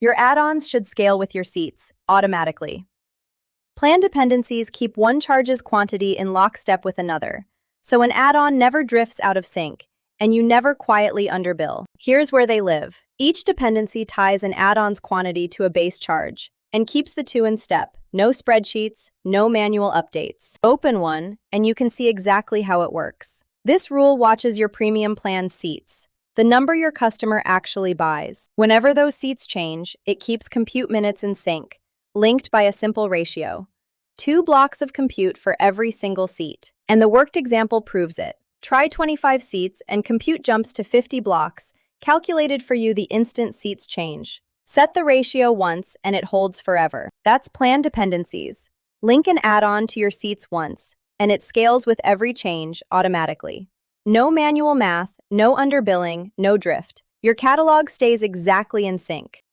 Your add-ons should scale with your seats, automatically. Plan dependencies keep one charge's quantity in lockstep with another, so an add-on never drifts out of sync, and you never quietly underbill. Here's where they live. Each dependency ties an add-on's quantity to a base charge, and keeps the two in step. No spreadsheets, no manual updates. Open one, and you can see exactly how it works. This rule watches your premium plan seats, the number your customer actually buys. Whenever those seats change, it keeps compute minutes in sync, linked by a simple ratio. 2 blocks of compute for every single seat. And the worked example proves it. Try 25 seats and compute jumps to 50 blocks, calculated for you the instant seats change. Set the ratio once and it holds forever. That's Plan Dependencies. Link an add-on to your seats once, and it scales with every change automatically. No manual math, no underbilling, no drift. Your catalog stays exactly in sync.